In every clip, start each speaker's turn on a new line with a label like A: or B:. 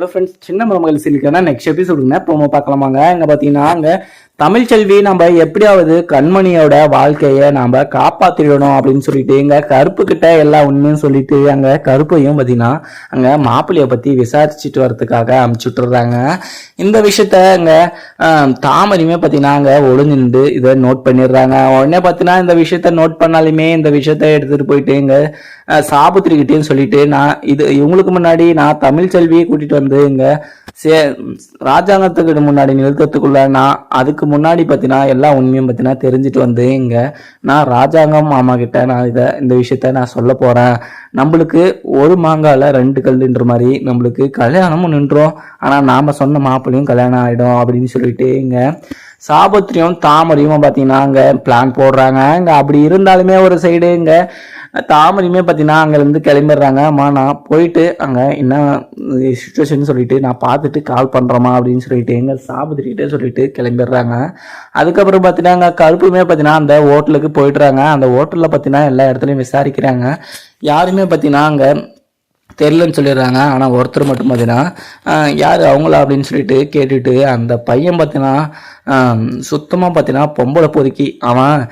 A: Hello friends, சின்ன மருமகள் சீரியலுக்கான next எபிசோடுங்க promo பார்க்கலாமாங்க. இங்கே பார்த்தீங்கன்னா அங்கே தமிழ்ச்செல்வி நம்ம எப்படியாவது கண்மணியோட வாழ்க்கையை நம்ம காப்பாற்றிடணும் அப்படின்னு சொல்லிட்டு இங்கே கருப்பு கிட்ட எல்லா உண்மையும் சொல்லிட்டு அங்கே கருப்பையும் பார்த்தீங்கன்னா அங்கே மாப்பிள்ளையை பற்றி விசாரிச்சுட்டு வரதுக்காக அமுச்சு விட்டுறாங்க. இந்த விஷயத்த அங்கே தாமரையுமே பார்த்தீங்கன்னா அங்கே ஒளிஞ்சிருந்து இதை நோட் பண்ணிடுறாங்க. உடனே பார்த்தீங்கன்னா இந்த விஷயத்த நோட் பண்ணாலுமே இந்த விஷயத்த எடுத்துகிட்டு போயிட்டு இங்கே சாபுத்திரிக்கிட்டேன்னு சொல்லிட்டு இவங்களுக்கு முன்னாடி நான் தமிழ்ச்செல்வியை கூட்டிட்டு வந்து இங்க ராஜாங்கத்துக்கு முன்னாடி நிறுத்தத்துக்குள்ள நான் அதுக்கு முன்னாடி பார்த்தீங்கன்னா எல்லா உண்மையும் பார்த்தீங்கன்னா தெரிஞ்சுட்டு வந்து இங்க நான் ராஜாங்கம் மாமா கிட்ட நான் இந்த விஷயத்த நான் சொல்ல போறேன். நம்மளுக்கு ஒரு மாங்கால ரெண்டு கல்லுன்ற மாதிரி நம்மளுக்கு கல்யாணமும் நின்றோம், ஆனா நாம சொன்ன மாப்பிள்ளையும் கல்யாணம் ஆயிடும் அப்படின்னு சொல்லிட்டு இங்க சாபத்திரியும் தாமரையும் பார்த்தீங்கன்னா அங்கே பிளான் போடுறாங்க. இங்கே அப்படி இருந்தாலுமே ஒரு சைடு இங்கே தாமரையுமே பார்த்தீங்கன்னா அங்கேருந்து கிளம்பிடுறாங்க. அம்மா நான் போயிட்டு அங்கே என்ன சுச்சுவேஷன் சொல்லிட்டு நான் பார்த்துட்டு கால் பண்ணுறோமா அப்படின்னு சொல்லிட்டு எங்கள் சாபத்திரிக்கிட்டே சொல்லிட்டு கிளம்பிடுறாங்க. அதுக்கப்புறம் பார்த்தீங்கன்னா அங்கே கருப்புமே பார்த்தீங்கன்னா அந்த ஹோட்டலுக்கு போயிடுறாங்க. அந்த ஹோட்டலில் பார்த்தீங்கன்னா எல்லா இடத்துலையும் விசாரிக்கிறாங்க. யாருமே பார்த்தீங்கன்னா அங்கே தெரிலன்னு சொல்லிடுறாங்க. ஆனால் ஒருத்தர் மட்டும் பார்த்தீங்கன்னா யார் அவங்களா அப்படின்னு சொல்லிட்டு கேட்டுட்டு அந்த பையன் பார்த்தீங்கன்னா சுத்தமாக பார்த்தீங்கன்னா பொம்பளை பொறுக்கி அவன்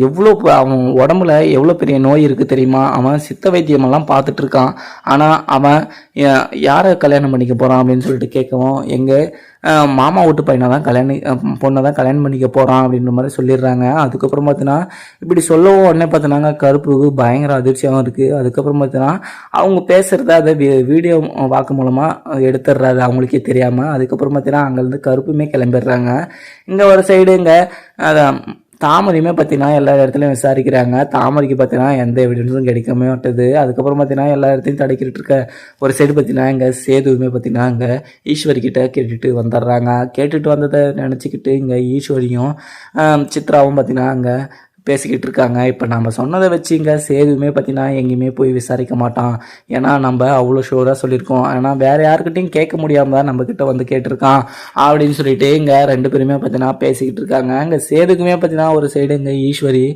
A: எவ்வளோ அவன் உடம்புல எவ்வளோ பெரிய நோய் இருக்குது தெரியுமா. அவன் சித்த வைத்தியமெல்லாம் பார்த்துட்டு இருக்கான். ஆனால் அவன் யாரை கல்யாணம் பண்ணிக்க போகிறான் அப்படின்னு சொல்லிட்டு கேட்கவும் எங்கள் மாமா வீட்டு பையனை தான் பொண்ணை தான் கல்யாணம் பண்ணிக்க போகிறான் அப்படின்ற மாதிரி சொல்லிடுறாங்க. அதுக்கப்புறம் பார்த்தீங்கன்னா இப்படி சொல்லவும் உடனே பார்த்தீங்கன்னா கருப்புக்கு பயங்கர அதிர்ச்சியாகவும் இருக்குது. அதுக்கப்புறம் பார்த்தீங்கன்னா அவங்க பேசுகிறத அதை வீடியோ வாக்கு மூலமாக எடுத்துடுறாரு அவங்களுக்கே தெரியாமல். அதுக்கப்புறம் பார்த்தீங்கன்னா அங்கேருந்து கருப்புமே கிளம்பிடுறாங்க. இங்கே ஒரு சைடு இங்கே தாமரையுமே பார்த்தீங்கன்னா எல்லா இடத்துலையும் விசாரிக்கிறாங்க. தாமரைக்கு பார்த்தீங்கன்னா எந்த எவிடன்ஸும் கிடைக்கவே மாட்டுது. அதுக்கப்புறம் பார்த்தீங்கன்னா எல்லா இடத்தையும் தடைக்கிட்டு இருக்க ஒரு சைடு பார்த்தீங்கன்னா இங்கே சேதுவுமே பார்த்தீங்கன்னா இங்கே ஈஸ்வரிக்கிட்ட கேட்டுட்டு வந்துடுறாங்க. கேட்டுட்டு வந்ததை நினச்சிக்கிட்டு இங்கே ஈஸ்வரியும் சித்ராவும் பார்த்தீங்கன்னா அங்கே பேசிக்கிட்டு இருக்காங்க. இப்போ நம்ம சொன்னதை வச்சு இங்கே சேதுவுமே பார்த்தீங்கன்னா எங்கேயுமே போய் விசாரிக்க மாட்டான். ஏன்னா நம்ம அவ்வளோ ஷோராக சொல்லியிருக்கோம். ஏன்னா வேறு யாருக்கிட்டையும் கேட்க முடியாமல் தான் நம்மக்கிட்ட வந்து கேட்டிருக்கான் அப்படின்னு சொல்லிட்டு இங்கே ரெண்டு பேருமே பார்த்தீங்கன்னா பேசிக்கிட்டு இருக்காங்க. இங்கே சேதுக்குமே பார்த்தீங்கன்னா ஒரு சைடு இங்கே ஈஸ்வரி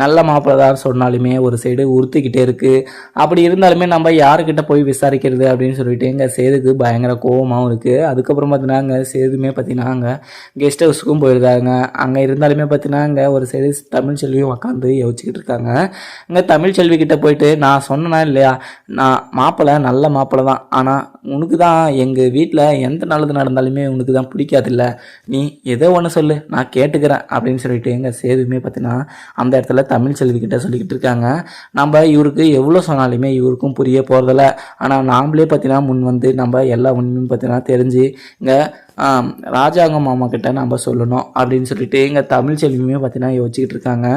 A: நல்ல மாப்பிள்ளை தான் சொன்னாலுமே ஒரு சைடு உறுத்திக்கிட்டே இருக்குது. அப்படி இருந்தாலுமே நம்ம யாருக்கிட்ட போய் விசாரிக்கிறது அப்படின்னு சொல்லிட்டு இங்கே சேதுக்கு பயங்கர கோபமாகவும் இருக்குது. அதுக்கப்புறம் பார்த்தீங்கன்னா இங்கே சேதுமே பார்த்தீங்கன்னா அங்கே கெஸ்ட் ஹவுஸுக்கும் போயிருக்காங்க. அங்கே இருந்தாலுமே பார்த்தீங்கன்னா இங்கே ஒரு சைடு தமிழ்ச்செல்வி உட்காந்து யோசிச்சுக்கிட்டு இருக்காங்க. இங்கே தமிழ்ச்செல்வி கிட்ட போயிட்டு நான் சொன்னேன்னா இல்லையா, நான் மாப்பிள்ளை நல்ல மாப்பிள்ளை தான், ஆனால் உனக்கு தான் எங்கள் வீட்டில் எந்த நல்லது நடந்தாலுமே உனக்கு தான் பிடிக்காதில்ல, நீ ஏதோ ஒன்று சொல்லு நான் கேட்டுக்கிறேன் அப்படின்னு சொல்லிட்டு எங்கள் சேதுமே பார்த்தீங்கன்னா அந்த இடத்துல தமிழ்ச்செல்வி கிட்ட சொல்லிக்கிட்டு இருக்காங்க. நம்ம இவருக்கு எவ்வளோ சொன்னாலுமே இவருக்கும் புரிய போகிறதில்ல. ஆனால் நாம்ளே பார்த்தீங்கன்னா முன் வந்து நம்ம எல்லா உண்மையும் பார்த்தீங்கன்னா தெரிஞ்சு இங்கே ராஜாங்க மாமா கிட்ட நம்ம சொல்லணும் அப்படின்னு சொல்லிட்டு எங்கள் தமிழ்ச்செல்வியுமே பார்த்தீங்கன்னா யோசிச்சுக்கிட்டு இருக்காங்க.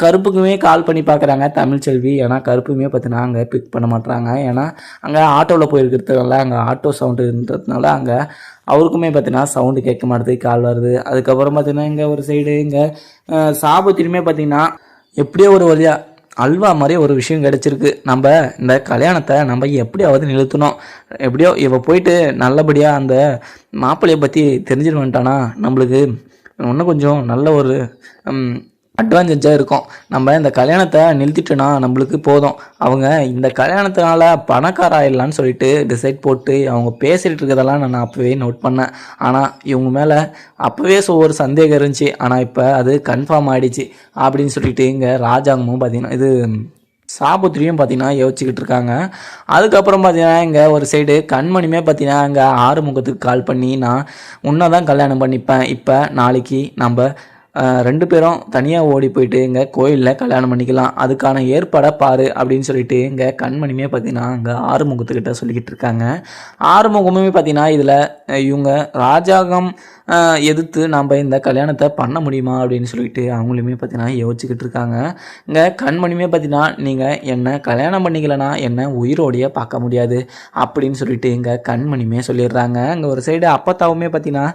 A: கருப்புக்குமே கால் பண்ணி பார்க்குறாங்க தமிழ்ச்செல்வி. ஏன்னா கருப்புமே பார்த்தீங்கன்னா அங்கே பிக் பண்ண மாட்டாங்க. ஏன்னா அங்கே ஆட்டோவில் போயிருக்கிறதுனால அங்கே ஆட்டோ சவுண்டுன்றதுனால அங்கே அவருக்குமே பார்த்தீங்கன்னா சவுண்டு கேட்க மாட்டேது, கால் வருது. அதுக்கப்புறம் பார்த்தீங்கன்னா இங்கே ஒரு சைடு இங்கே சாபத்திலுமே பார்த்தீங்கன்னா எப்படியோ ஒரு வழியாக அல்வா மாதிரி ஒரு விஷயம் கிடச்சிருக்கு. நம்ம இந்த கல்யாணத்தை நம்ம எப்படியாவது நிறுத்தணும். எப்படியோ இவ போயிட்டு நல்லபடியாக அந்த மாப்பிள்ளையை பற்றி தெரிஞ்சுட்டு வந்துட்டானா நம்மளுக்கு இன்னும் கொஞ்சம் நல்ல ஒரு அட்வான்டேஜாக இருக்கும். நம்ம இந்த கல்யாணத்தை நிறுத்திட்டோன்னா நம்மளுக்கு போதும். அவங்க இந்த கல்யாணத்தினால பணக்கார ஆயிடலான்னு சொல்லிட்டு டிசைட் போட்டு அவங்க பேசிகிட்டு இருக்கிறதெல்லாம் நான் அப்போவே நோட் பண்ணேன். ஆனால் இவங்க மேலே அப்போவே ஒரு சந்தேகம் இருந்துச்சு, ஆனால் இப்போ அது கன்ஃபார்ம் ஆகிடுச்சு அப்படின்னு சொல்லிட்டு இங்கே ராஜாங்கமும் பார்த்தீங்கன்னா இது சாபுத்திரியும் பார்த்தீங்கன்னா யோசிச்சுக்கிட்டு இருக்காங்க. அதுக்கப்புறம் பார்த்தீங்கன்னா இங்கே ஒரு சைடு கண்மணியுமே பார்த்தீங்கன்னா இங்கே ஆறுமுகத்துக்கு கால் பண்ணி நான் உன்னை தான் கல்யாணம் பண்ணிப்பேன், இப்போ நாளைக்கு நம்ம ரெண்டு பேரும் தனியாக ஓடி போயிட்டு இங்கே கோயிலில் கல்யாணம் பண்ணிக்கலாம், அதுக்கான ஏற்பாடை பாரு அப்படின்னு சொல்லிட்டு இங்கே கண்மணியுமே பார்த்தீங்கன்னா இங்கே ஆறுமுகத்துக்கிட்ட சொல்லிக்கிட்டு இருக்காங்க. ஆறுமுகமே பார்த்தீங்கன்னா இதில் இவங்க ராஜாங்கம் எதிர்த்து நம்ம இந்த கல்யாணத்தை பண்ண முடியுமா அப்படின்னு சொல்லிட்டு அவங்களுமே பார்த்தீங்கன்னா யோசிச்சுக்கிட்டு இருக்காங்க. இங்கே கண்மணியுமே பார்த்தீங்கன்னா நீங்கள் என்னை கல்யாணம் பண்ணிக்கலனா என்னை உயிரோடைய பார்க்க முடியாது அப்படின்னு சொல்லிட்டு இங்கே கண்மணியுமே சொல்லிடுறாங்க. இங்கே ஒரு சைடு அப்பத்தாவுமே பார்த்தீங்கன்னா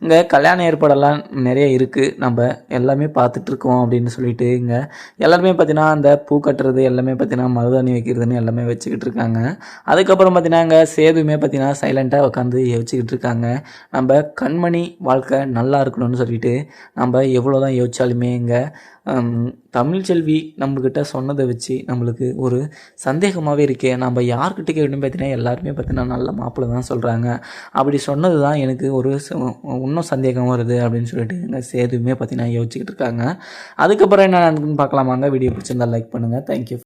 A: இங்கே கல்யாண ஏற்பாடெல்லாம் நிறைய இருக்குது, நம்ம எல்லாமே பார்த்துட்ருக்கோம் அப்படின்னு சொல்லிட்டு இங்கே எல்லாருமே பார்த்தீங்கன்னா அந்த பூ கட்டுறது எல்லாமே பார்த்தீங்கன்னா மருதாணி வைக்கிறதுன்னு எல்லாமே வச்சுக்கிட்டு இருக்காங்க. அதுக்கப்புறம் பார்த்தீங்கன்னா இங்கே சேதுமே பார்த்தீங்கன்னா சைலண்ட்டாக உட்காந்து யோசிச்சுக்கிட்டு இருக்காங்க. நம்ம கண்மணி வாழ்க்கை நல்லா இருக்கணும்னு சொல்லிட்டு நம்ம எவ்வளோ தான் யோசிச்சாலுமே இங்கே தமிழ்ச்செல்வி நம்மக்கிட்ட சொன்னதை வச்சு நம்மளுக்கு ஒரு சந்தேகமாகவே இருக்கே. நம்ம யார்கிட்ட கேட்கணும் பார்த்தீங்கன்னா எல்லாருமே பார்த்தீங்கன்னா நல்ல மாப்பிள்ளை தான் சொல்கிறாங்க. அப்படி சொன்னது தான் எனக்கு ஒரு இன்னும் சந்தேகம் வருது அப்படின்னு சொல்லிட்டு எங்கள் சேதுமே பார்த்தீங்கன்னா யோசிச்சுக்கிட்டு இருக்காங்க. அதுக்கப்புறம் என்ன நடக்குதுன்னு பார்க்கலாமாங்க. வீடியோ பிடிச்சிருந்தா லைக் பண்ணுங்கள். தேங்க்யூ.